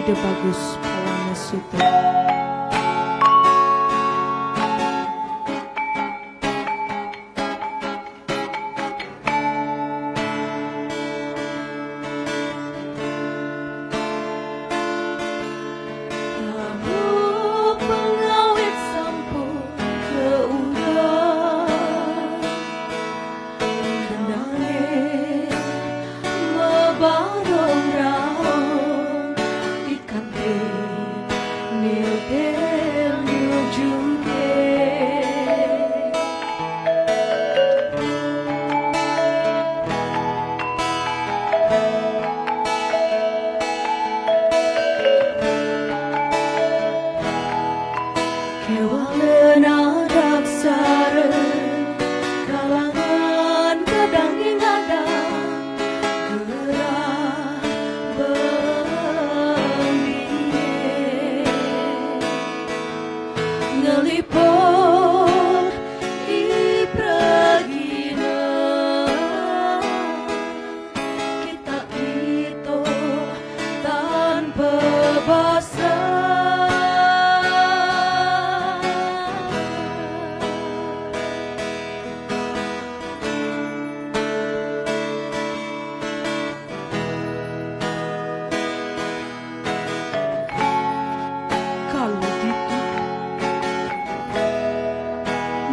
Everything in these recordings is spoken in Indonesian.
Ide Bagus Pawanasuto.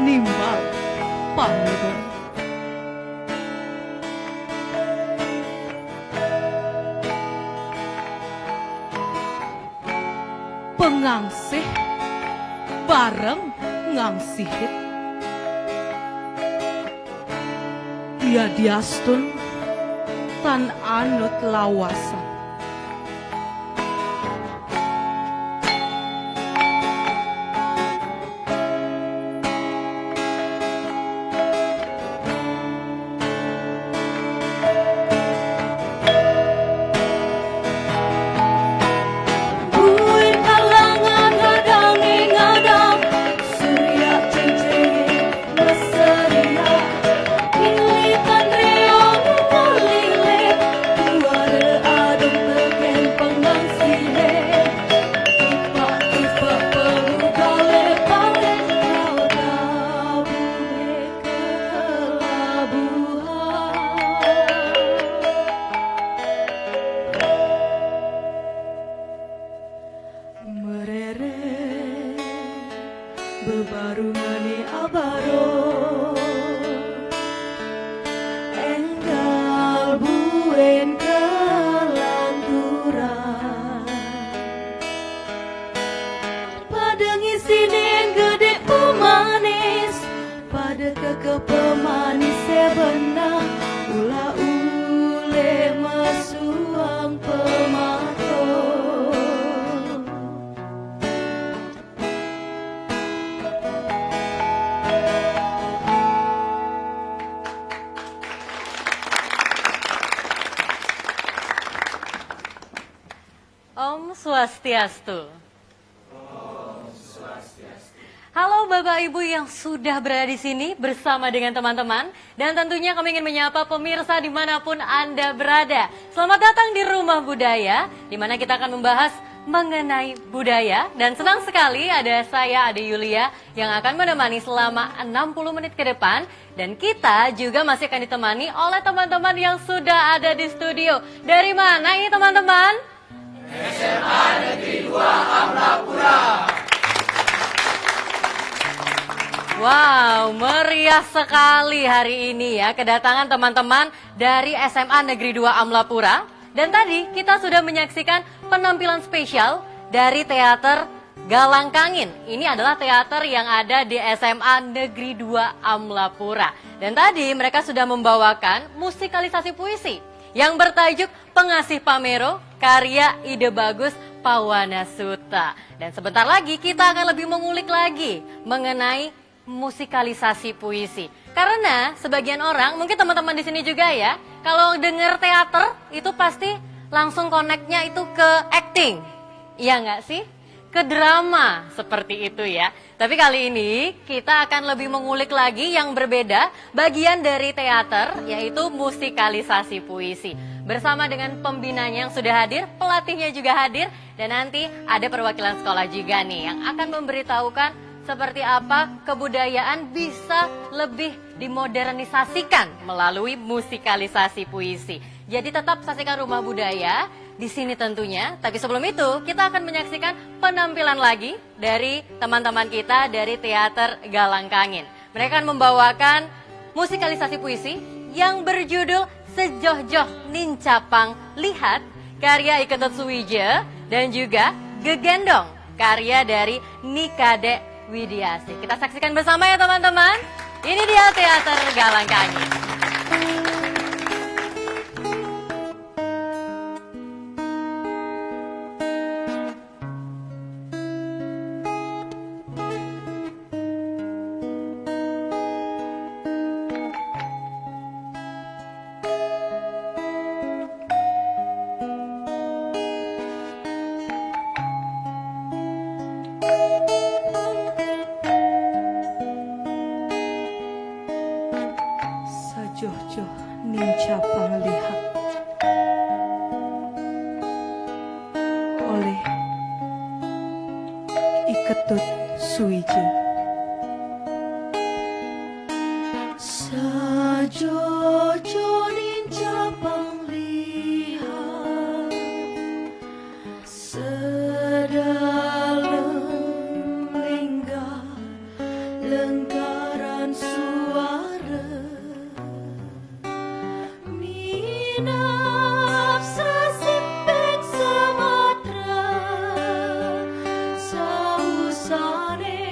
Nimbal Pangeran. Pengangsih bareng ngangsihit. Dia diastun tan anut lawasan. Bebarungane abaro enggal buen kelanturan pada ngisinin gede pemanis pada keke pemanis sebenang ula ule masuang pemato. Om Swastiastu. Halo Bapak Ibu yang sudah berada di sini bersama dengan teman-teman. Dan tentunya kami ingin menyapa pemirsa dimanapun Anda berada. Selamat datang di Rumah Budaya, di mana kita akan membahas mengenai budaya. Dan senang sekali ada saya, Ade Yulia, yang akan menemani selama 60 menit ke depan. Dan kita juga masih akan ditemani oleh teman-teman yang sudah ada di studio. Dari mana ini teman-teman? SMA Negeri 2 Amlapura. Wow, meriah sekali hari ini ya kedatangan teman-teman dari SMA Negeri 2 Amlapura. Dan tadi kita sudah menyaksikan penampilan spesial dari teater Galang Kangin. Ini adalah teater yang ada di SMA Negeri 2 Amlapura. Dan tadi mereka sudah membawakan musikalisasi puisi yang bertajuk Pengasih Pamero, karya Ide Bagus Pawana Suta. Dan sebentar lagi kita akan lebih mengulik lagi mengenai musikalisasi puisi. Karena sebagian orang, mungkin teman-teman di sini juga ya, kalau dengar teater itu pasti langsung koneknya itu ke acting. Iya nggak sih? Ke drama seperti itu ya. Tapi kali ini kita akan lebih mengulik lagi yang berbeda bagian dari teater, yaitu musikalisasi puisi. Bersama dengan pembinanya yang sudah hadir, pelatihnya juga hadir, dan nanti ada perwakilan sekolah juga nih yang akan memberitahukan seperti apa kebudayaan bisa lebih dimodernisasikan melalui musikalisasi puisi. Jadi tetap saksikan Rumah Budaya di sini tentunya. Tapi sebelum itu kita akan menyaksikan penampilan lagi dari teman-teman kita dari Teater Galang Kangin. Mereka akan membawakan musikalisasi puisi yang berjudul Sejoh-joh Nincapang Lihat, karya Iketut Suwije, dan juga Gegendong, karya dari Nikade Widiasi. Kita saksikan bersama ya teman-teman. Ini dia Teater Galang Kangin. Sajoh-joh nincapang lihat oleh Iketut Suwije. Sajoh-joh nincapang lihat sedalam linggar lengkaran suara. Minap sesimping Sumatera sausane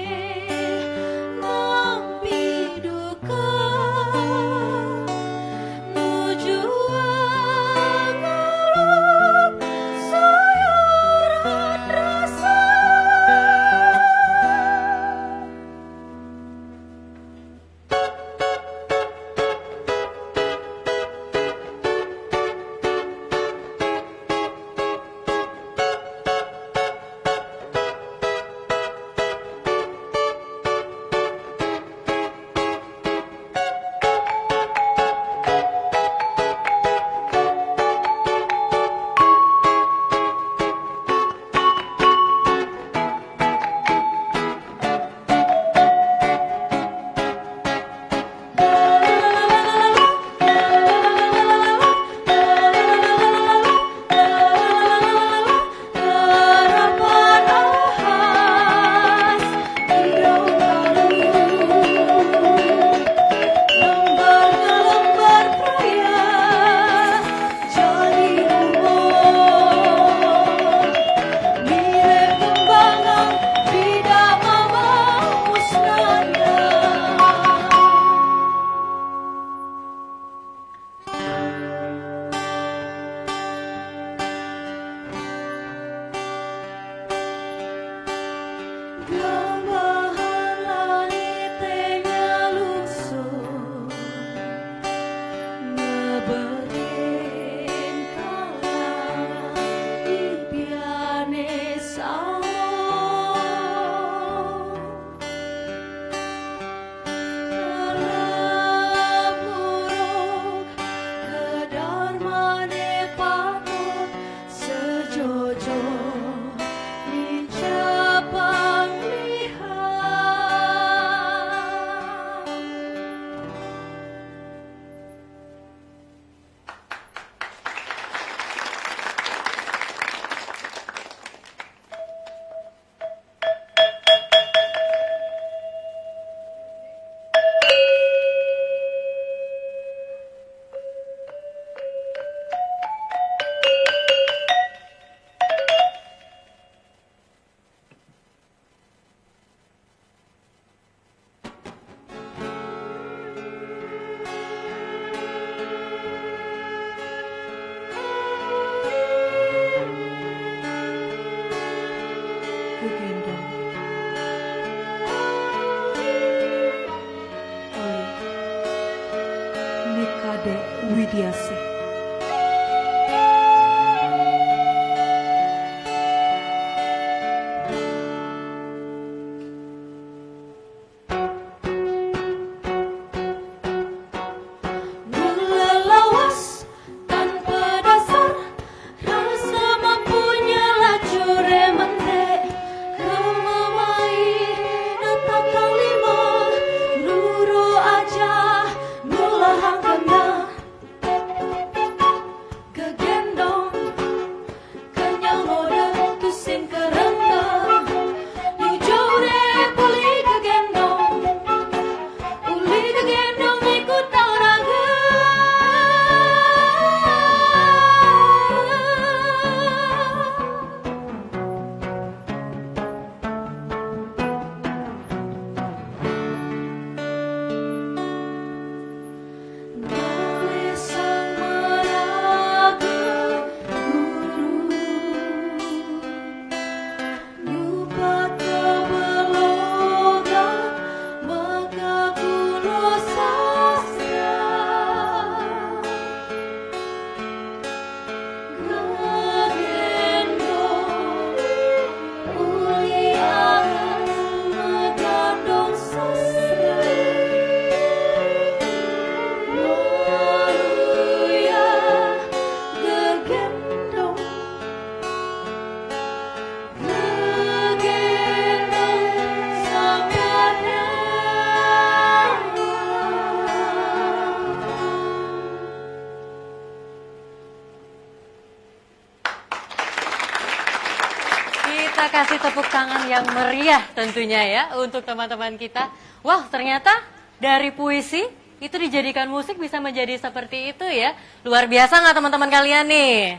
Kita kasih tepuk tangan yang meriah tentunya ya untuk teman-teman kita. Wah, ternyata dari puisi itu dijadikan musik bisa menjadi seperti itu ya. Luar biasa nggak teman-teman kalian nih?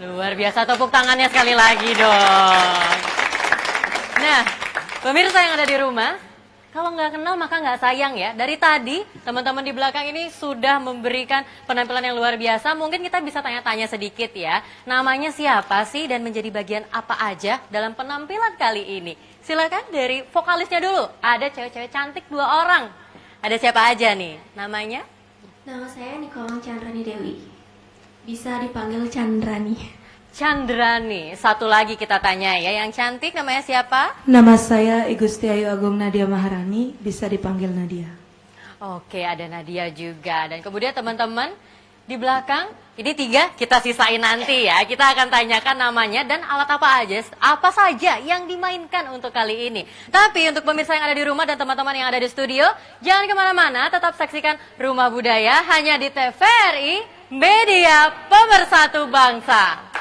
Luar biasa, tepuk tangannya sekali lagi dong. Nah, pemirsa yang ada di rumah, kalau nggak kenal maka nggak sayang ya. Dari tadi teman-teman di belakang ini sudah memberikan penampilan yang luar biasa. Mungkin kita bisa tanya-tanya sedikit ya. Namanya siapa sih dan menjadi bagian apa aja dalam penampilan kali ini? Silakan dari vokalisnya dulu. Ada cewek-cewek cantik 2 orang. Ada siapa aja nih? Namanya? Nama saya Nikolong Chandrani Dewi. Bisa dipanggil Chandrani. Chandrani. Satu lagi kita tanya ya. Yang cantik namanya siapa? Nama saya Igusti Ayu Agung Nadia Maharani, bisa dipanggil Nadia. Oke, ada Nadia juga. Dan kemudian teman-teman di belakang, ini 3 kita sisain nanti ya. Kita akan tanyakan namanya dan alat apa saja yang dimainkan untuk kali ini. Tapi untuk pemirsa yang ada di rumah dan teman-teman yang ada di studio, jangan kemana-mana, tetap saksikan Rumah Budaya hanya di TVRI, Media Pemersatu Bangsa.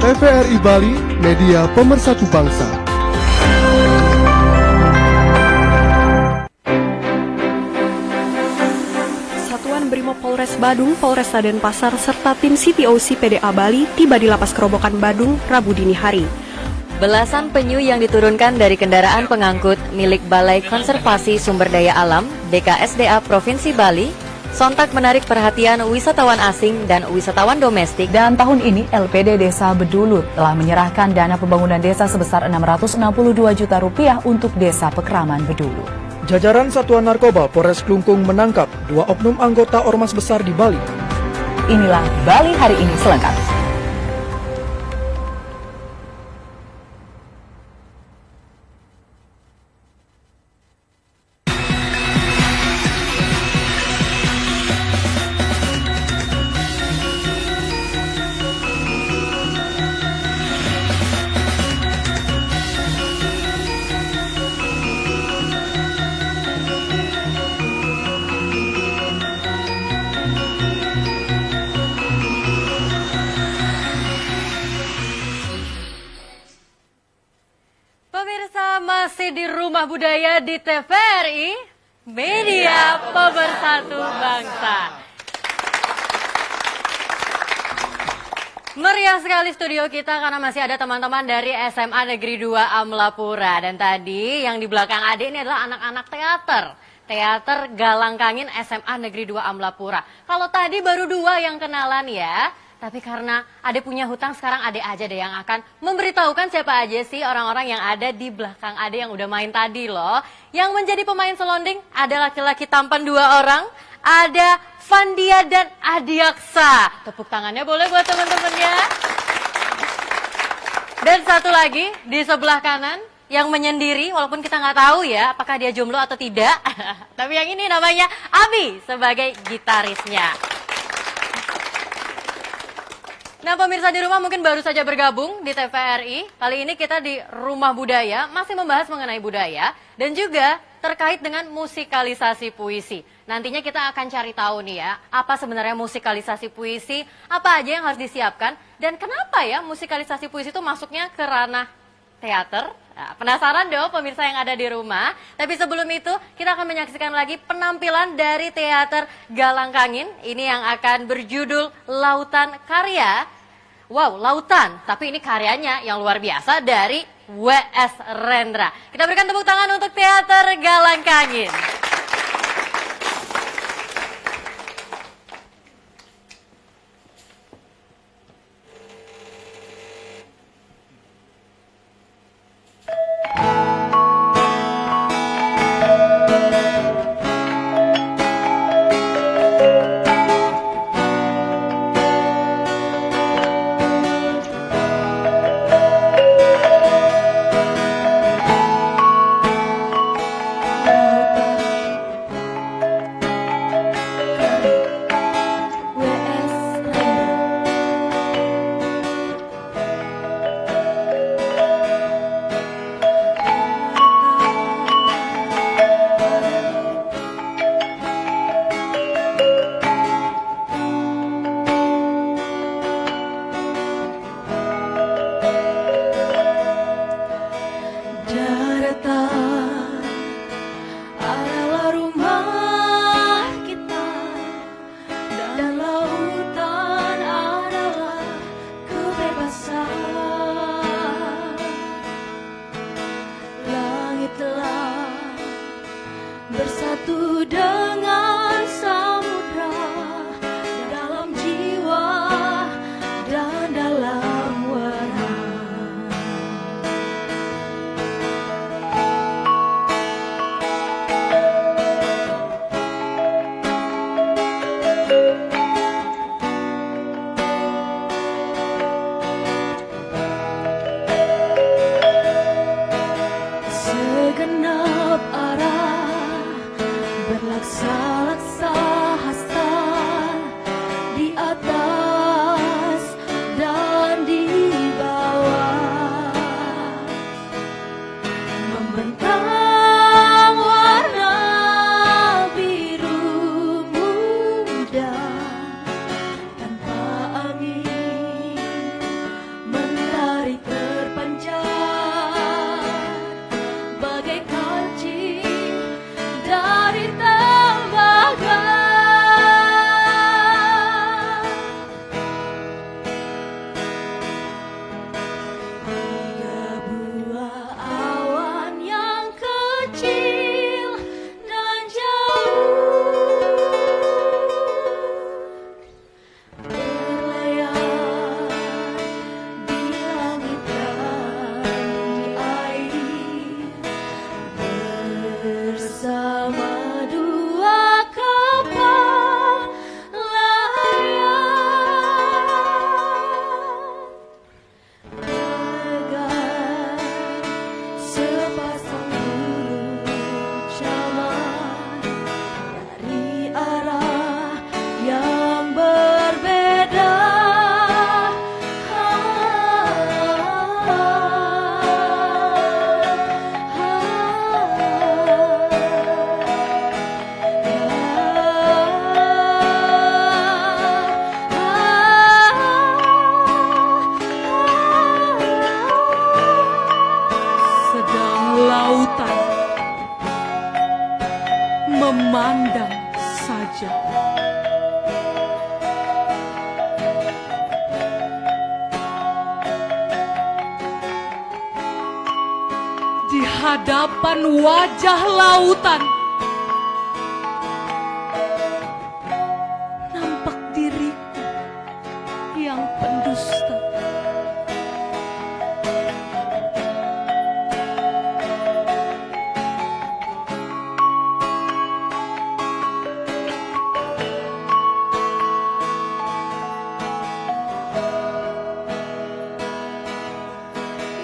TVRI Bali, Media Pemersatu Bangsa. Satuan Brimob Polres Badung, Polresta Denpasar, serta tim CTOC PDA Bali tiba di Lapas Kerobokan Badung Rabu dini hari. Belasan penyu yang diturunkan dari kendaraan pengangkut milik Balai Konservasi Sumber Daya Alam BKSDA Provinsi Bali sontak menarik perhatian wisatawan asing dan wisatawan domestik. Dan tahun ini LPD Desa Bedulu telah menyerahkan dana pembangunan desa sebesar 662 juta rupiah untuk Desa Pekraman Bedulu. Jajaran Satuan Narkoba Polres Klungkung menangkap 2 oknum anggota ormas besar di Bali. Inilah Bali hari ini selengkapnya. Pemirsa masih di Rumah Budaya di TVRI, Media Pemersatu Bangsa. Meriah sekali studio kita karena masih ada teman-teman dari SMA Negeri 2 Amlapura. Dan tadi yang di belakang adik ini adalah anak-anak teater. Teater Galangkangin SMA Negeri 2 Amlapura. Kalau tadi baru 2 yang kenalan ya. Tapi karena Ade punya hutang, sekarang Ade aja deh yang akan memberitahukan siapa aja sih orang-orang yang ada di belakang Ade yang udah main tadi loh. Yang menjadi pemain selonding ada laki-laki tampan 2 orang, ada Fandia dan Adiaksa. Tepuk tangannya boleh buat teman-temannya. Dan satu lagi di sebelah kanan yang menyendiri, walaupun kita nggak tahu ya apakah dia jomblo atau tidak. Tapi yang ini namanya Abi sebagai gitarisnya. Nah pemirsa di rumah mungkin baru saja bergabung di TVRI. Kali ini kita di Rumah Budaya masih membahas mengenai budaya dan juga terkait dengan musikalisasi puisi. Nantinya kita akan cari tahu nih ya, apa sebenarnya musikalisasi puisi, apa aja yang harus disiapkan, dan kenapa ya musikalisasi puisi itu masuknya ke ranah teater. Nah, penasaran dong pemirsa yang ada di rumah. Tapi sebelum itu kita akan menyaksikan lagi penampilan dari teater Galangkangin. Ini yang akan berjudul Lautan Karya. Wow, lautan, tapi ini karyanya yang luar biasa dari W.S. Rendra. Kita berikan tepuk tangan untuk teater Galangkangin. di atas dan di bawah, membentang warna biru muda tanpa angin, mentari terpancar bagai kancing dari tembaga. Tiga buah awan yang kecil dan jauh berlayar di langit dan di air bersama dua kapal layar. Tegar sepasang burung caman dari arah yang berbeda. Sedang lautan memandang saja. Di hadapan wajah lautan nampak diriku yang pendusta.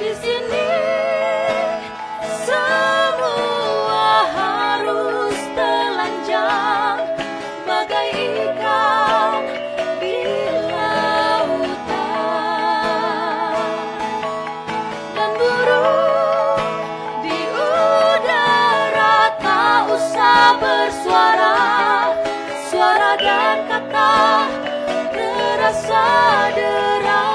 Di sini semua harus telanjang bagai ikan di lautan, dan burung di udara tak usah bersuara. Suara dan kata terasa derang.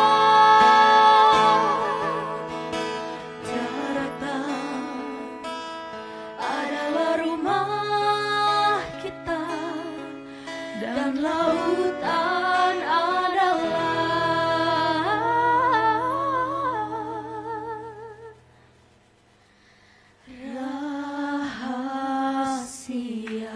Daratan adalah rumah kita dan lautan adalah rahasia.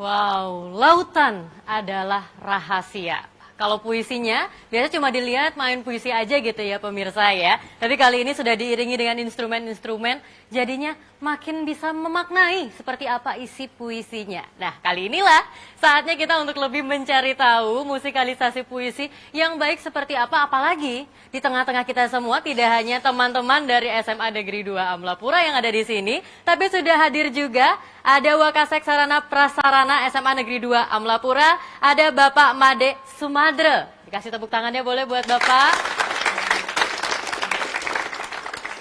Wow, lautan adalah rahasia. Kalau puisinya, biasa cuma dilihat main puisi aja gitu ya pemirsa ya. Tapi kali ini sudah diiringi dengan instrumen-instrumen, jadinya makin bisa memaknai seperti apa isi puisinya. Nah, kali inilah saatnya kita untuk lebih mencari tahu musikalisasi puisi yang baik seperti apa. Apalagi di tengah-tengah kita semua tidak hanya teman-teman dari SMA Negeri 2 Amlapura yang ada di sini, tapi sudah hadir juga ada Wakasek Sarana Prasarana SMA Negeri 2 Amlapura, ada Bapak Made Sumadre. Dikasih tepuk tangannya boleh buat Bapak.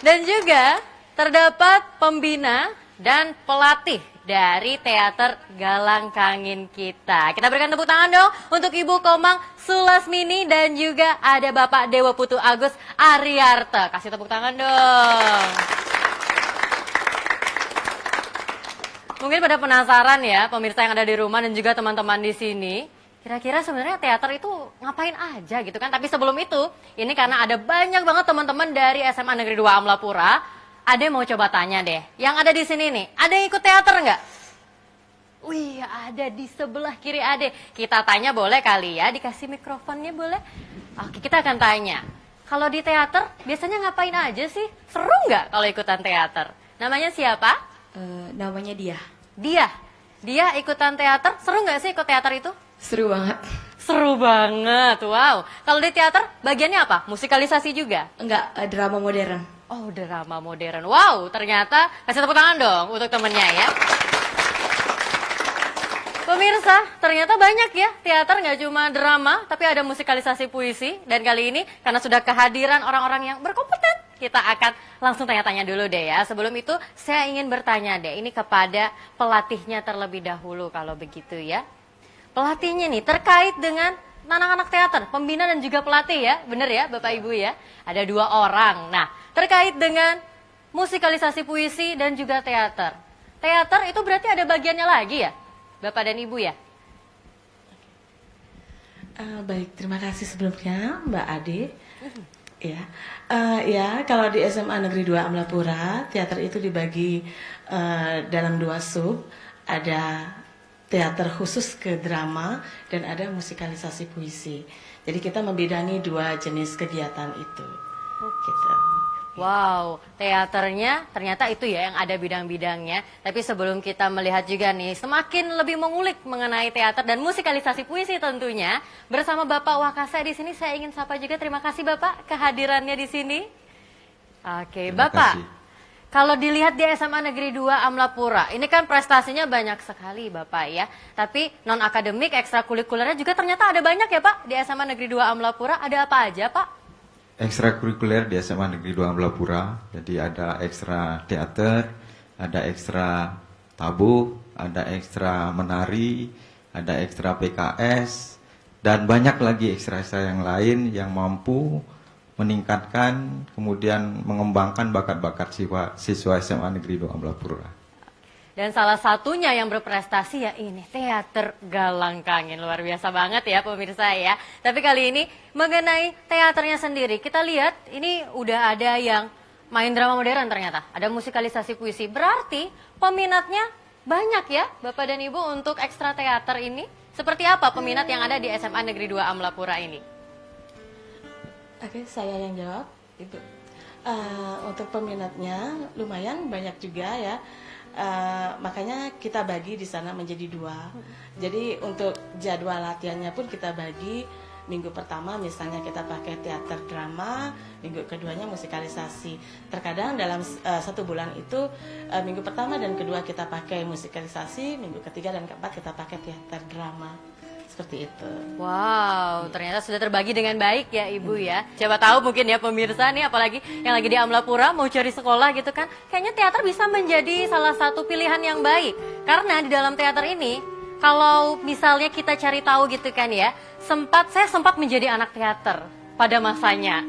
Dan juga terdapat pembina dan pelatih dari Teater Galang Kangin kita. Kita berikan tepuk tangan dong untuk Ibu Komang Sulasmini dan juga ada Bapak Dewa Putu Agus Ariarte. Kasih tepuk tangan dong. Mungkin pada penasaran ya pemirsa yang ada di rumah dan juga teman-teman di sini. Kira-kira sebenarnya teater itu ngapain aja gitu kan? Tapi sebelum itu, ini karena ada banyak banget teman-teman dari SMA Negeri 2 Amlapura, Ade mau coba tanya deh. Yang ada di sini nih, ada yang ikut teater nggak? Wih, ada di sebelah kiri Ade. Kita tanya boleh kali ya, dikasih mikrofonnya boleh? Oke, kita akan tanya. Kalau di teater, biasanya ngapain aja sih? Seru nggak kalau ikutan teater? Namanya siapa? Namanya Dia. Dia ikutan teater, seru nggak sih ikut teater itu? Seru banget. Seru banget, wow. Kalau di teater, bagiannya apa? Musikalisasi juga? Enggak, drama modern. Oh, drama modern. Wow, ternyata kasih tepuk tangan dong untuk temennya ya. Pemirsa, ternyata banyak ya teater nggak cuma drama, tapi ada musikalisasi puisi. Dan kali ini karena sudah kehadiran orang-orang yang berkompeten, kita akan langsung tanya-tanya dulu deh ya. Sebelum itu saya ingin bertanya deh, ini kepada pelatihnya terlebih dahulu kalau begitu ya. Pelatihnya nih terkait dengan anak-anak teater, pembina dan juga pelatih ya, bener ya Bapak Ibu ya. Ada 2 orang. Nah, terkait dengan musikalisasi puisi dan juga teater. Teater itu berarti ada bagiannya lagi ya? Bapak dan Ibu ya? Baik, terima kasih sebelumnya Mbak Ade. Ya, ya kalau di SMA Negeri 2 Amlapura, teater itu dibagi dalam 2 sub. Ada teater khusus ke drama dan ada musikalisasi puisi. Jadi kita membidangi 2 jenis kegiatan itu. Gitu. Wow, teaternya ternyata itu ya yang ada bidang-bidangnya. Tapi sebelum kita melihat juga nih, semakin lebih mengulik mengenai teater dan musikalisasi puisi tentunya. Bersama Bapak Wakasa di sini saya ingin sapa juga. Terima kasih Bapak kehadirannya di sini. Oke, Bapak. Kalau dilihat di SMA Negeri 2 Amlapura, ini kan prestasinya banyak sekali Bapak ya. Tapi non-akademik, ekstrakurikulernya juga ternyata ada banyak ya Pak di SMA Negeri 2 Amlapura. Ada apa aja Pak? Ekstrakurikuler di SMA Negeri 2 Amlapura, jadi ada ekstra teater, ada ekstra tabuh, ada ekstra menari, ada ekstra PKS, dan banyak lagi ekstra-ekstra yang lain yang mampu meningkatkan, kemudian mengembangkan bakat-bakat siswa SMA Negeri 2 Amlapura. Dan salah satunya yang berprestasi ya ini, teater Galang Kangen. Luar biasa banget ya pemirsa ya. Tapi kali ini mengenai teaternya sendiri, kita lihat ini udah ada yang main drama modern ternyata. Ada musikalisasi puisi, berarti peminatnya banyak ya Bapak dan Ibu untuk ekstra teater ini. Seperti apa peminat yang ada di SMA Negeri 2 Amlapura ini? Oke, saya yang jawab, Ibu. Untuk peminatnya lumayan banyak juga ya. Makanya kita bagi di sana menjadi 2. Jadi untuk jadwal latihannya pun kita bagi. Minggu pertama misalnya kita pakai teater drama, minggu keduanya musikalisasi. Terkadang dalam 1 bulan itu minggu pertama dan kedua kita pakai musikalisasi, minggu ketiga dan keempat kita pakai teater drama. Seperti itu. Wow, ternyata sudah terbagi dengan baik ya Ibu ya. Siapa tahu mungkin ya pemirsa nih, apalagi yang lagi di Amlapura mau cari sekolah gitu kan. Kayaknya teater bisa menjadi salah satu pilihan yang baik. Karena di dalam teater ini, kalau misalnya kita cari tahu gitu kan ya, saya sempat menjadi anak teater pada masanya.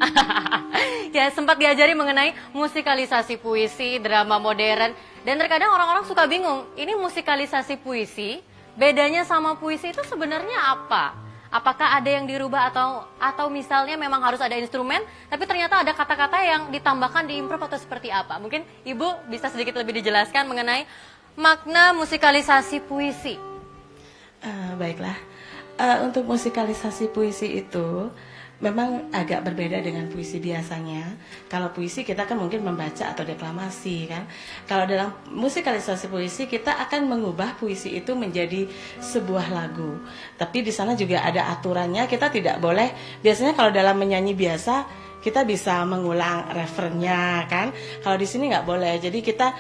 Ya, sempat diajari mengenai musikalisasi puisi, drama modern. Dan terkadang orang-orang suka bingung, ini musikalisasi puisi, bedanya sama puisi itu sebenarnya apa? Apakah ada yang dirubah atau misalnya memang harus ada instrumen, tapi ternyata ada kata-kata yang ditambahkan di improv atau seperti apa? Mungkin Ibu bisa sedikit lebih dijelaskan mengenai makna musikalisasi puisi. Baiklah, untuk musikalisasi puisi itu memang agak berbeda dengan puisi biasanya. Kalau puisi kita kan mungkin membaca atau deklamasi kan. Kalau dalam musikalisasi puisi kita akan mengubah puisi itu menjadi sebuah lagu. Tapi di sana juga ada aturannya, kita tidak boleh. Biasanya kalau dalam menyanyi biasa kita bisa mengulang referennya kan. Kalau di sini nggak boleh. Jadi kita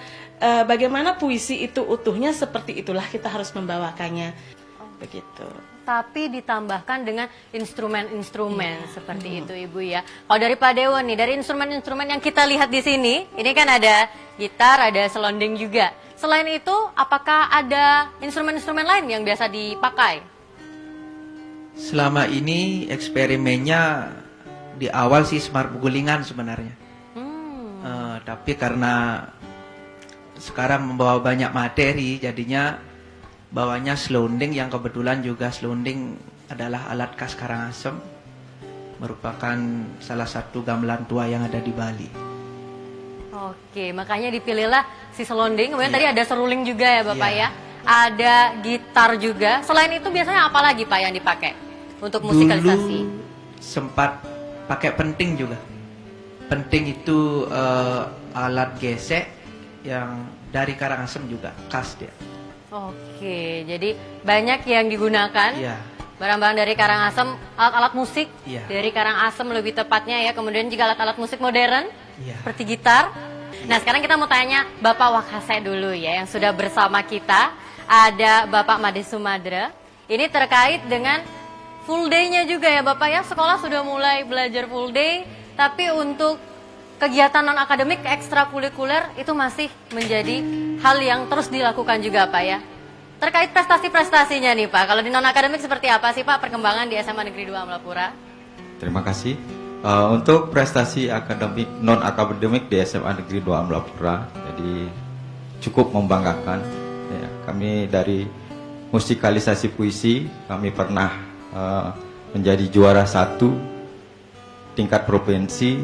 bagaimana puisi itu utuhnya seperti itulah kita harus membawakannya. Begitu. Tapi ditambahkan dengan instrumen-instrumen seperti itu Ibu ya. Kalau dari Pak Dewo nih, dari instrumen-instrumen yang kita lihat di sini, ini kan ada gitar, ada selonding juga. Selain itu, apakah ada instrumen-instrumen lain yang biasa dipakai? Selama ini eksperimennya di awal sih smart gulingan sebenarnya. Tapi karena sekarang membawa banyak materi, jadinya bawanya selonding, yang kebetulan juga selonding adalah alat khas Karangasem, merupakan salah satu gamelan tua yang ada di Bali. Oke, makanya dipilihlah si selonding. Kemudian tadi ada seruling juga ya Bapak ya. Ada gitar juga. Selain itu biasanya apa lagi Pak yang dipakai untuk musikalisasi? Dulu sempat pakai penting juga. Penting itu alat gesek yang dari Karangasem juga, khas dia. Oke, jadi banyak yang digunakan. Iya. Barang-barang dari Karangasem, alat-alat musik Iya. dari Karangasem lebih tepatnya ya. Kemudian juga alat-alat musik modern Iya. Seperti gitar. Nah, sekarang kita mau tanya Bapak Wakase dulu ya, yang sudah bersama kita. Ada Bapak Made Sumadra. Ini terkait dengan full day-nya juga ya Bapak ya. Sekolah sudah mulai belajar full day, tapi untuk kegiatan non-akademik, ekstrakurikuler itu masih menjadi hal yang terus dilakukan juga Pak ya. Terkait prestasi-prestasinya nih Pak, kalau di non-akademik seperti apa sih Pak perkembangan di SMA Negeri 2 Amlapura? Terima kasih. Untuk prestasi akademik non-akademik di SMA Negeri 2 Amlapura, jadi cukup membanggakan. Ya, kami dari musikalisasi puisi, kami pernah menjadi juara 1 tingkat provinsi,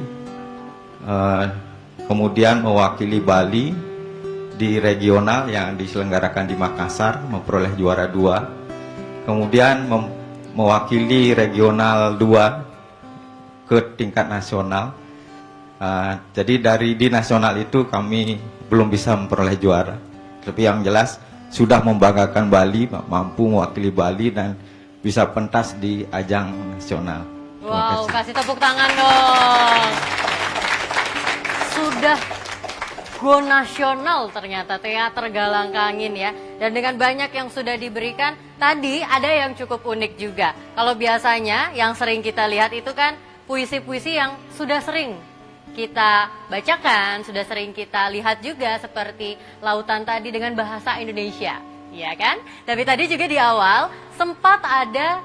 kemudian mewakili Bali di regional yang diselenggarakan di Makassar, memperoleh juara 2, kemudian mewakili regional 2 ke tingkat nasional. Jadi di nasional itu kami belum bisa memperoleh juara. Tapi yang jelas sudah membanggakan Bali, mampu mewakili Bali dan bisa pentas di ajang nasional. Wow, kasih tepuk tangan dong. Sudah go nasional ternyata teater Galang Kangin ya. Dan dengan banyak yang sudah diberikan, tadi ada yang cukup unik juga. Kalau biasanya yang sering kita lihat itu kan puisi-puisi yang sudah sering kita bacakan, sudah sering kita lihat juga seperti Lautan tadi dengan bahasa Indonesia, ya kan? Tapi tadi juga di awal sempat ada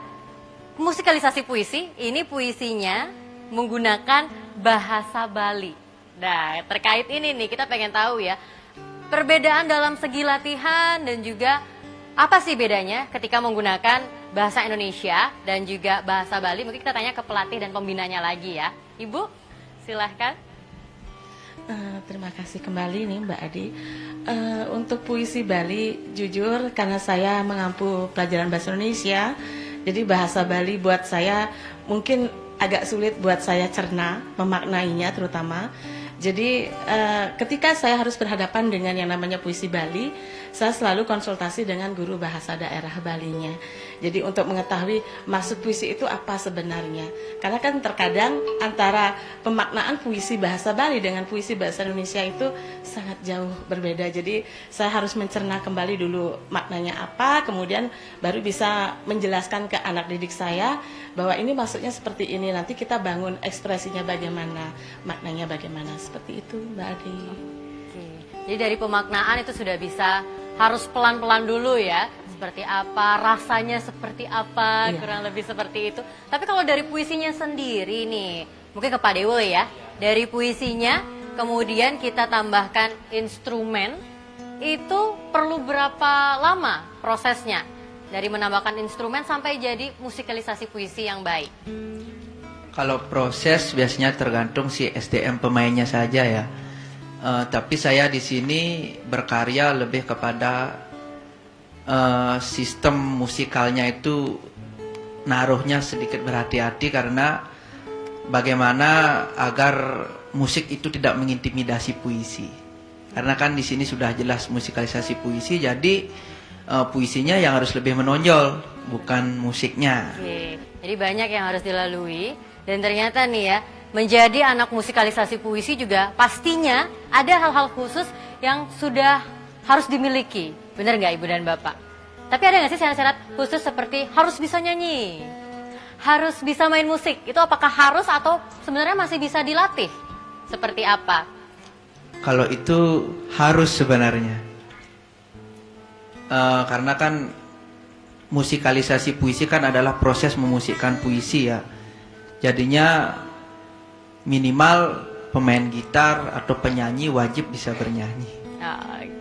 musikalisasi puisi, ini puisinya menggunakan bahasa Bali. Nah, terkait ini nih kita pengen tahu ya, perbedaan dalam segi latihan dan juga apa sih bedanya ketika menggunakan bahasa Indonesia dan juga bahasa Bali? Mungkin kita tanya ke pelatih dan pembinanya lagi ya. Ibu, silahkan. Terima kasih kembali nih Mbak Adi. Untuk puisi Bali, jujur karena saya mengampu pelajaran bahasa Indonesia, jadi bahasa Bali buat saya mungkin agak sulit buat saya cerna, memaknainya terutama. Jadi ketika saya harus berhadapan dengan yang namanya puisi Bali, saya selalu konsultasi dengan guru bahasa daerah Balinya. Jadi untuk mengetahui maksud puisi itu apa sebenarnya. Karena kan terkadang antara pemaknaan puisi bahasa Bali dengan puisi bahasa Indonesia itu sangat jauh berbeda. Jadi saya harus mencerna kembali dulu maknanya apa, kemudian baru bisa menjelaskan ke anak didik saya bahwa ini maksudnya seperti ini. Nanti kita bangun ekspresinya bagaimana, maknanya bagaimana. Seperti itu Mbak Adi. Oke. Jadi dari pemaknaan itu sudah bisa harus pelan-pelan dulu ya. Seperti apa, rasanya seperti apa, kurang lebih seperti itu. Tapi kalau dari puisinya sendiri nih, mungkin ke Pak Dewo ya. Dari puisinya, kemudian kita tambahkan instrumen, itu perlu berapa lama prosesnya? Dari menambahkan instrumen sampai jadi musikalisasi puisi yang baik. Kalau proses biasanya tergantung si SDM pemainnya saja ya. Tapi saya di sini berkarya lebih kepada sistem musikalnya itu naruhnya sedikit berhati-hati karena bagaimana agar musik itu tidak mengintimidasi puisi. Karena kan di sini sudah jelas musikalisasi puisi, jadi puisinya yang harus lebih menonjol, bukan musiknya. Oke, jadi banyak yang harus dilalui dan ternyata nih ya, menjadi anak musikalisasi puisi juga pastinya ada hal-hal khusus yang sudah harus dimiliki. Benar nggak Ibu dan Bapak? Tapi ada nggak sih syarat-syarat khusus seperti harus bisa nyanyi, harus bisa main musik? Itu apakah harus atau sebenarnya masih bisa dilatih? Seperti apa? Kalau itu harus sebenarnya. Karena kan musikalisasi puisi kan adalah proses memusikkan puisi ya. Jadinya minimal pemain gitar atau penyanyi wajib bisa bernyanyi.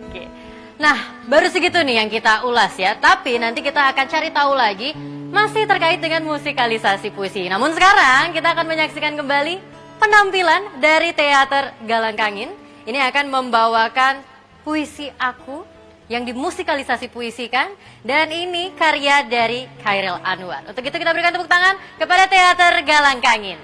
Oke. Nah, baru segitu nih yang kita ulas ya. Tapi nanti kita akan cari tahu lagi masih terkait dengan musikalisasi puisi. Namun sekarang kita akan menyaksikan kembali penampilan dari Teater Galang Kangin. Ini akan membawakan Puisi Aku yang dimusikalisasi puisikan. Dan ini karya dari Khairil Anwar. Untuk itu kita berikan tepuk tangan kepada Teater Galang Kangin.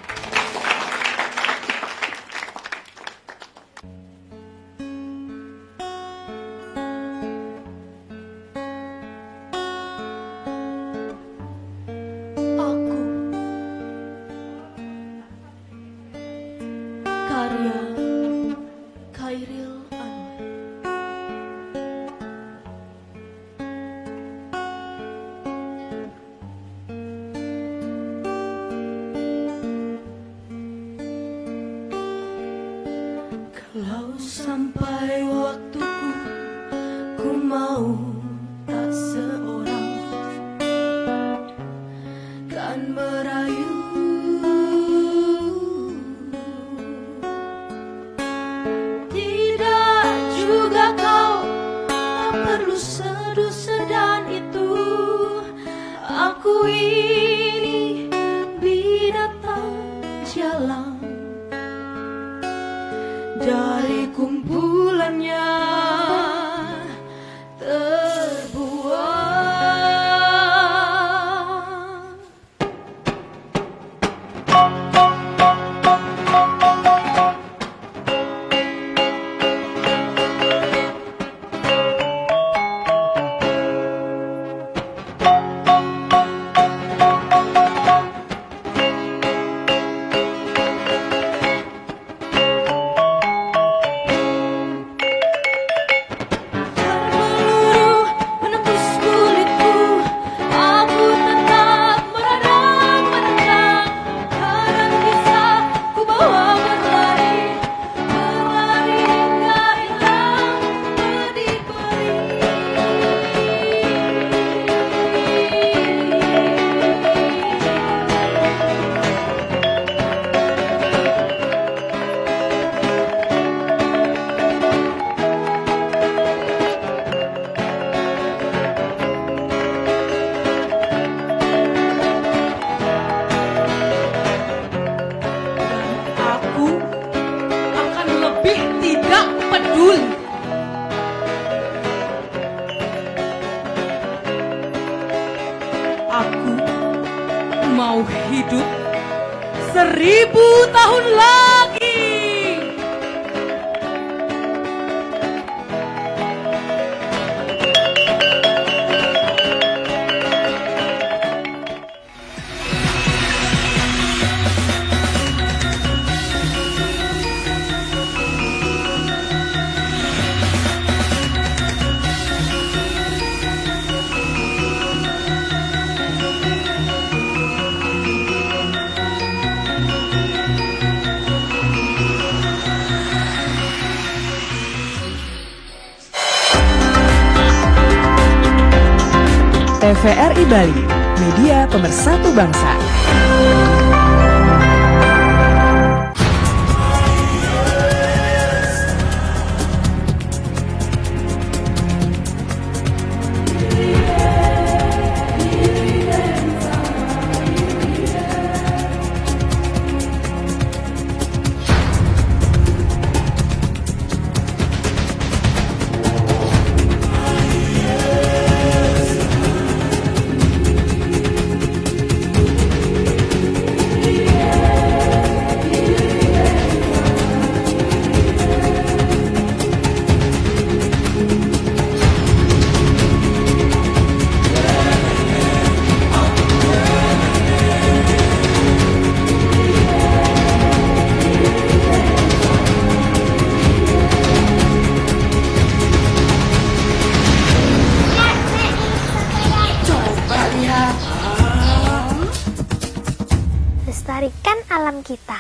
Karya Andai waktuku ku mau tak seorang kan merayu, tidak juga kau tak perlu seduh sedan itu. Aku ini binatang jalan dari kumpulannya terbuang. Aku mau hidup 1000 tahun lagi. TVRI Bali, media pemersatu bangsa. Lestarikan alam kita.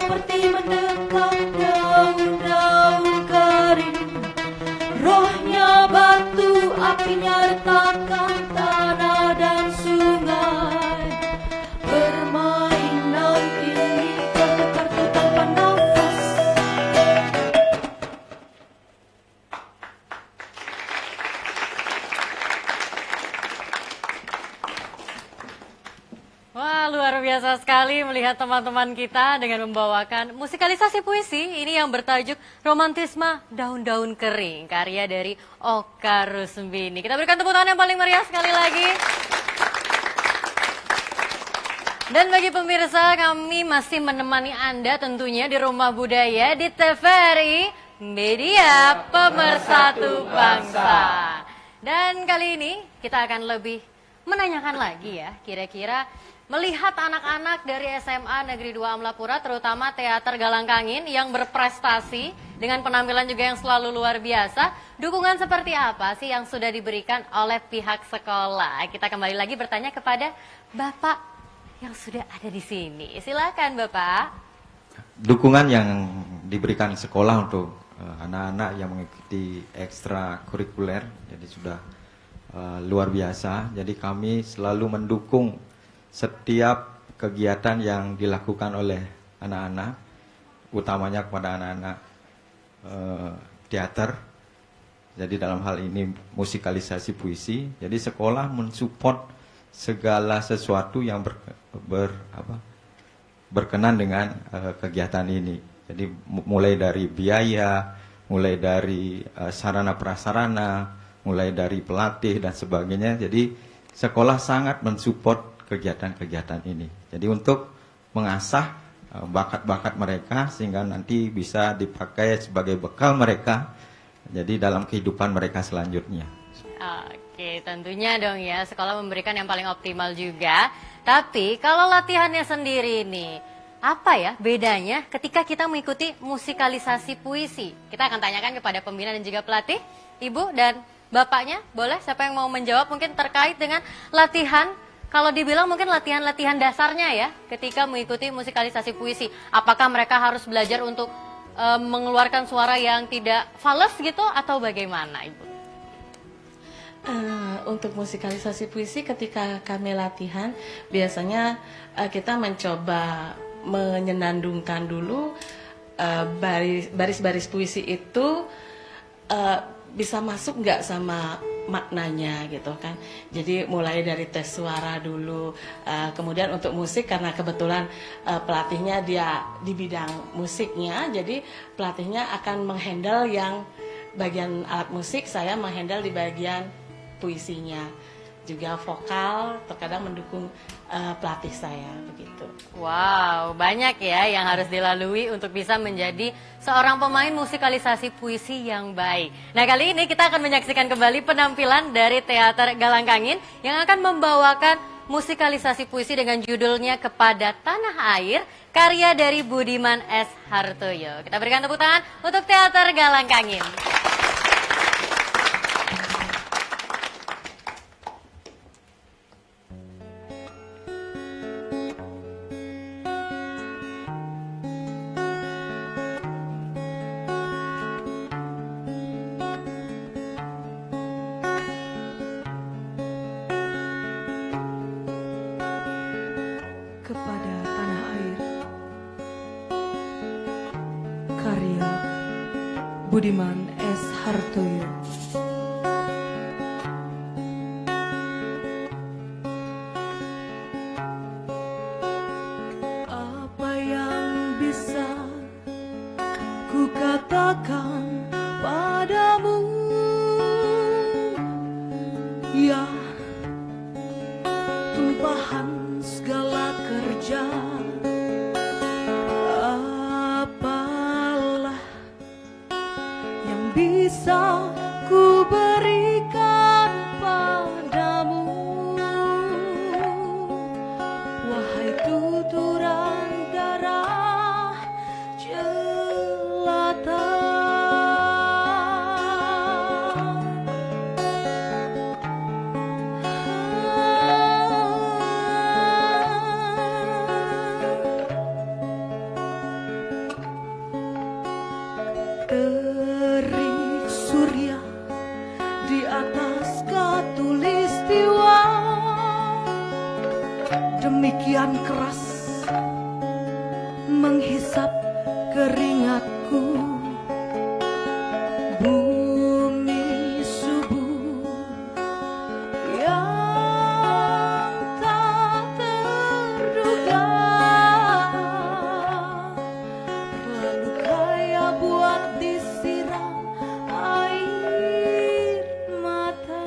seperti mendekat daun-daun kering. Rohnya batu, apinya retakan tanah dan sungai. Permainan ini kartu-kartu tanpa nafas. Wah, luar biasa sekali melihat teman-teman kita dengan membawakan musikalisasi puisi ini yang bertajuk Romantisme Daun-Daun Kering, karya dari Oka Rusmbini. Kita berikan tepuk tangan yang paling meriah sekali lagi. Dan bagi pemirsa, kami masih menemani Anda tentunya di Rumah Budaya di TVRI Media Pemersatu Bangsa. Dan kali ini kita akan lebih menanyakan lagi ya, kira-kira melihat anak-anak dari SMA Negeri 2 Amlapura, terutama Teater Galangkangin yang berprestasi dengan penampilan juga yang selalu luar biasa, dukungan seperti apa sih yang sudah diberikan oleh pihak sekolah? Kita kembali lagi bertanya kepada Bapak yang sudah ada di sini. Silakan Bapak. Dukungan yang diberikan sekolah untuk anak-anak yang mengikuti ekstrakurikuler, jadi sudah luar biasa. Jadi kami selalu mendukung setiap kegiatan yang dilakukan oleh anak-anak, utamanya kepada anak-anak teater. Jadi dalam hal ini musikalisasi puisi. Jadi sekolah mensupport segala sesuatu yang berkenan dengan kegiatan ini. Jadi mulai dari biaya, mulai dari sarana prasarana, mulai dari pelatih dan sebagainya. Jadi sekolah sangat mensupport kegiatan-kegiatan ini. Jadi untuk mengasah bakat-bakat mereka sehingga nanti bisa dipakai sebagai bekal mereka jadi dalam kehidupan mereka selanjutnya. Oke, tentunya dong ya, sekolah memberikan yang paling optimal juga. Tapi kalau latihannya sendiri nih, apa ya bedanya ketika kita mengikuti musikalisasi puisi? Kita akan tanyakan kepada pembina dan juga pelatih, Ibu dan Bapaknya. Boleh, siapa yang mau menjawab mungkin terkait dengan latihan? Kalau dibilang mungkin latihan-latihan dasarnya ya, ketika mengikuti musikalisasi puisi. Apakah mereka harus belajar untuk mengeluarkan suara yang tidak fals gitu atau bagaimana Ibu? Untuk musikalisasi puisi ketika kami latihan, biasanya kita mencoba menyenandungkan dulu baris-baris puisi itu bisa masuk nggak sama maknanya gitu kan. Jadi mulai dari tes suara dulu, kemudian untuk musik karena kebetulan pelatihnya dia di bidang musiknya, jadi pelatihnya akan menghandle yang bagian alat musik, saya menghandle di bagian puisinya. Juga vokal terkadang mendukung pelatih saya begitu. Wow, banyak ya yang harus dilalui untuk bisa menjadi seorang pemain musikalisasi puisi yang baik. Nah, kali ini kita akan menyaksikan kembali penampilan dari Teater Galangkangin yang akan membawakan musikalisasi puisi dengan judulnya Kepada Tanah Air, karya dari Budiman S. Hartoyo. Kita berikan tepuk tangan untuk Teater Galangkangin. Kepada Tanah Air, karya Budiman S. Hartoyo. Apa yang bisa ku katakan padamu, ya tumpahan segala kerja, apalah yang bisa ku berikan padamu, wahai tuturan darah jelata. kian keras menghisap keringatku. Bumi subur yang tak terduga, terlalu kaya buat disiram air mata.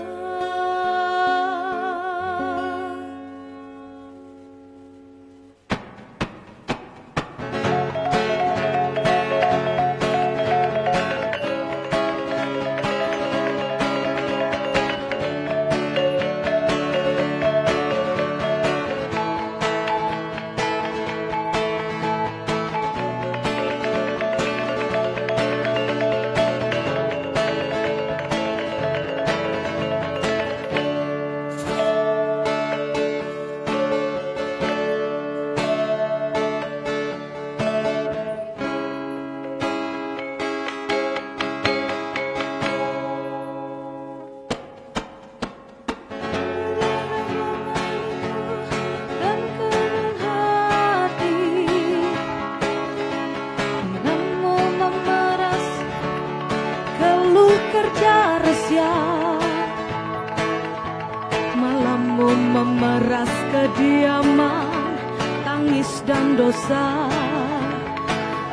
Malammu memeras kediaman, tangis dan dosa.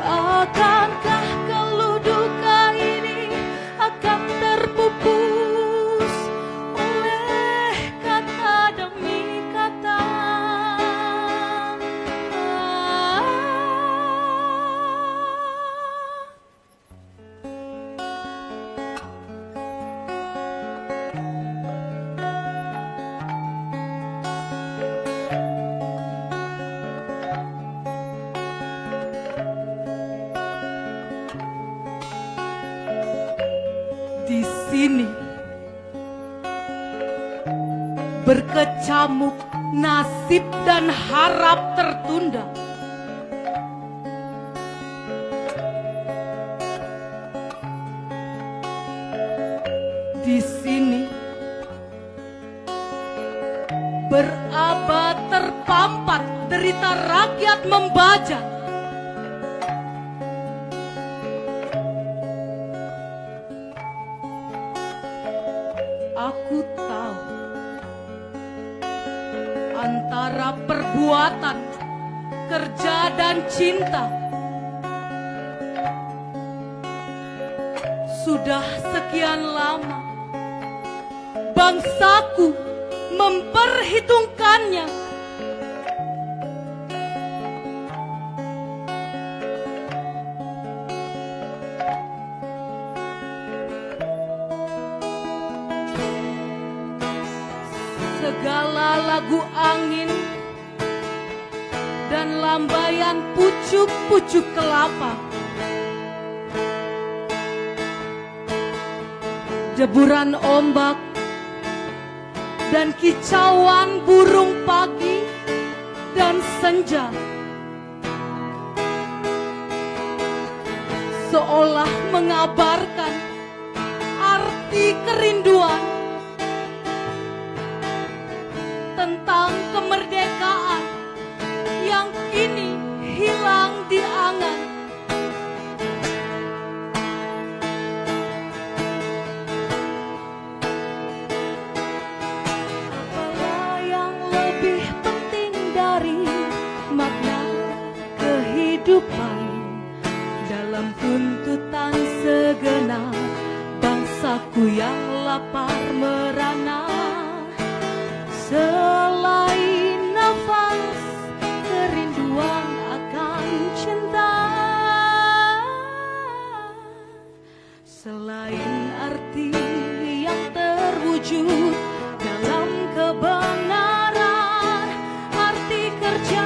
Akankah keluh duka ini akan terpupus oleh kata demi kata? Di sini berkecamuk nasib dan harap tertunda. Di sini berabad terpampat derita rakyat membajak. Aku tahu antara perbuatan, kerja dan cinta sudah sekian lama bangsaku memperhitungkannya. Segala lagu angin dan lambaian pucuk-pucuk kelapa, deburan ombak dan kicauan burung pagi dan senja, seolah mengabarkan arti kerinduan tentang kemerdekaan yang kini hilang di angan. Apalah yang lebih penting dari makna kehidupan dalam tuntutan segenap bangsaku yang lapar merana? Selain nafas kerinduan akan cinta, selain arti yang terwujud dalam kebenaran, arti kerja.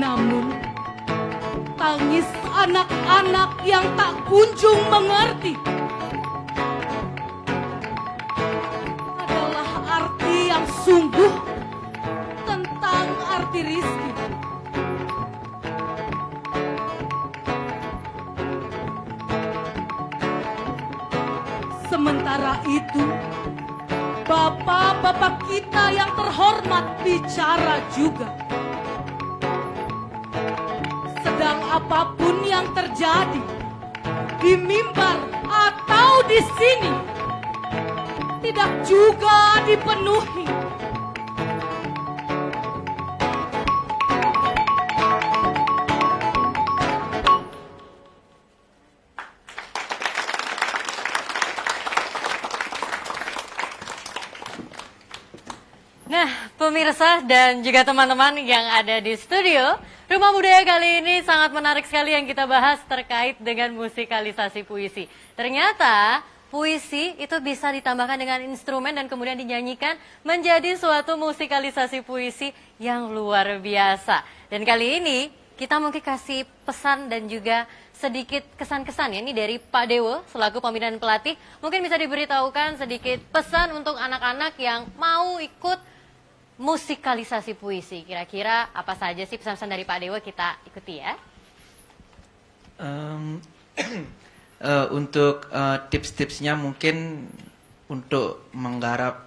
Namun, tangis anak-anak yang tak kunjung mengerti adalah arti yang sungguh tentang arti rizki. Sementara itu, bapak-bapak kita yang terhormat bicara juga. Sedang apapun yang terjadi di mimbar atau di sini tidak juga dipenuhi. Nah, pemirsa dan juga teman-teman yang ada di studio, Rumah Budaya kali ini sangat menarik sekali yang kita bahas terkait dengan musikalisasi puisi. Ternyata puisi itu bisa ditambahkan dengan instrumen dan kemudian dinyanyikan menjadi suatu musikalisasi puisi yang luar biasa. Dan kali ini kita mungkin kasih pesan dan juga sedikit kesan-kesan ya, ini dari Pak Dewo selaku pembina dan pelatih. Mungkin bisa diberitahukan sedikit pesan untuk anak-anak yang mau ikut musikalisasi puisi. Kira-kira apa saja sih pesan-pesan dari Pak Dewa, kita ikuti ya. Untuk tips-tipsnya mungkin untuk menggarap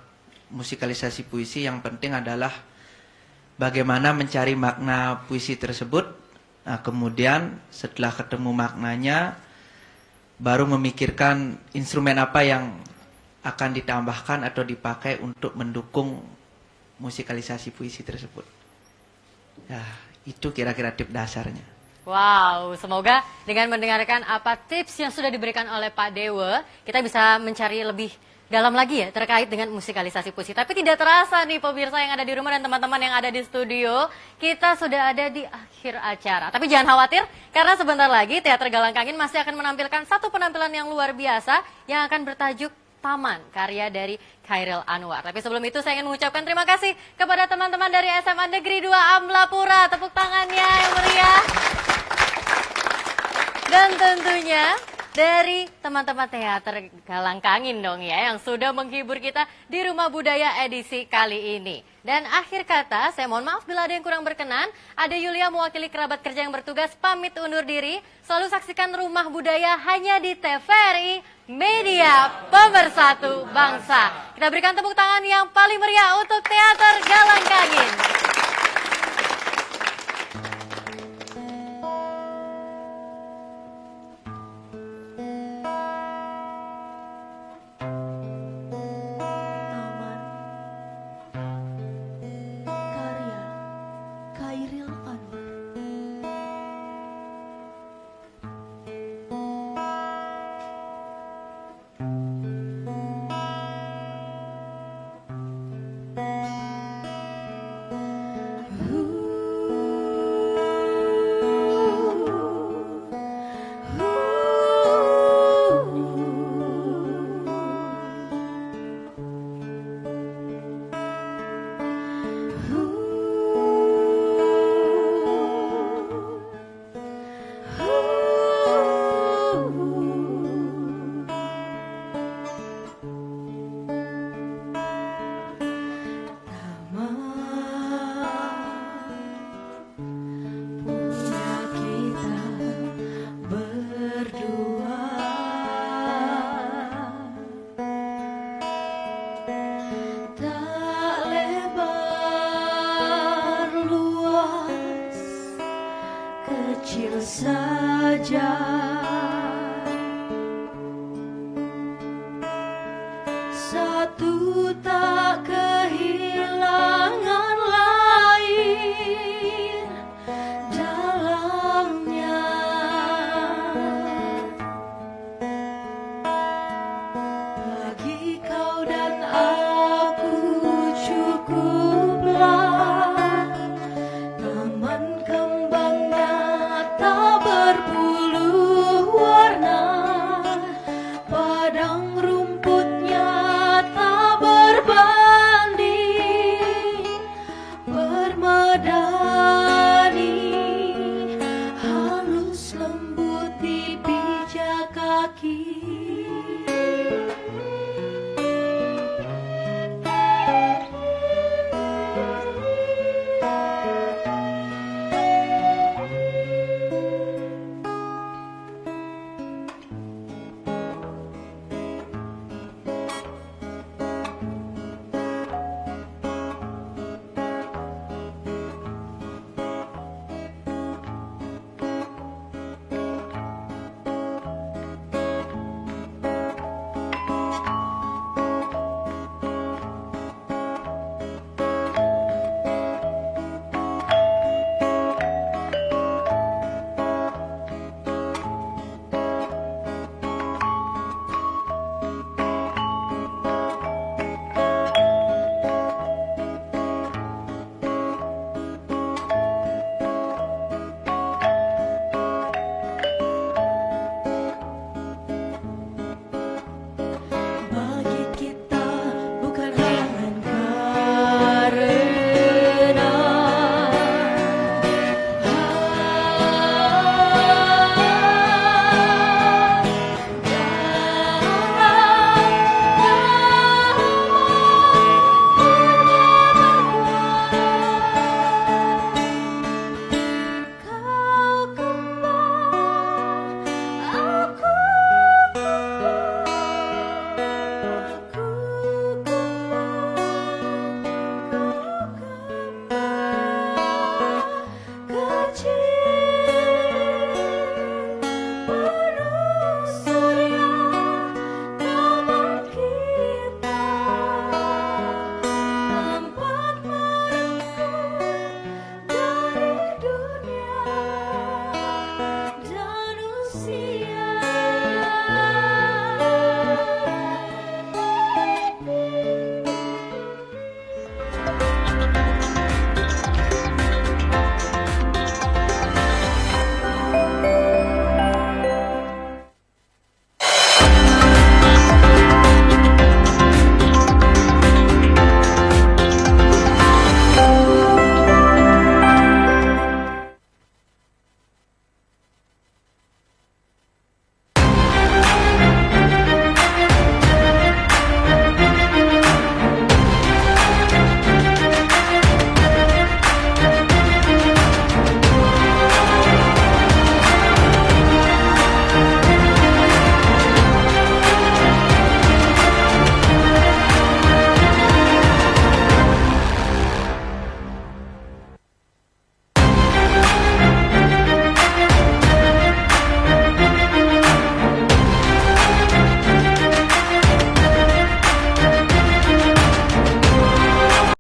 musikalisasi puisi yang penting adalah bagaimana mencari makna puisi tersebut. Nah, kemudian setelah ketemu maknanya baru memikirkan instrumen apa yang akan ditambahkan atau dipakai untuk mendukung musikalisasi puisi tersebut. Ya, itu kira-kira tips dasarnya. Wow, semoga dengan mendengarkan apa tips yang sudah diberikan oleh Pak Dewa, kita bisa mencari lebih dalam lagi ya terkait dengan musikalisasi puisi. Tapi tidak terasa nih pemirsa yang ada di rumah dan teman-teman yang ada di studio, kita sudah ada di akhir acara. Tapi jangan khawatir, karena sebentar lagi Teater Galangkangin masih akan menampilkan satu penampilan yang luar biasa yang akan bertajuk Taman, karya dari Khairil Anwar. Tapi sebelum itu saya ingin mengucapkan terima kasih kepada teman-teman dari SMA Negeri 2 Amblapura. Tepuk tangannya yang meriah. Dan tentunya dari teman-teman Teater Galangkangin dong ya, yang sudah menghibur kita di Rumah Budaya edisi kali ini. Dan akhir kata, saya mohon maaf bila ada yang kurang berkenan. Ada Yulia mewakili kerabat kerja yang bertugas pamit undur diri. Selalu saksikan Rumah Budaya hanya di TVRI, Media Pemersatu Bangsa. Kita berikan tepuk tangan yang paling meriah untuk Teater Galangkangin.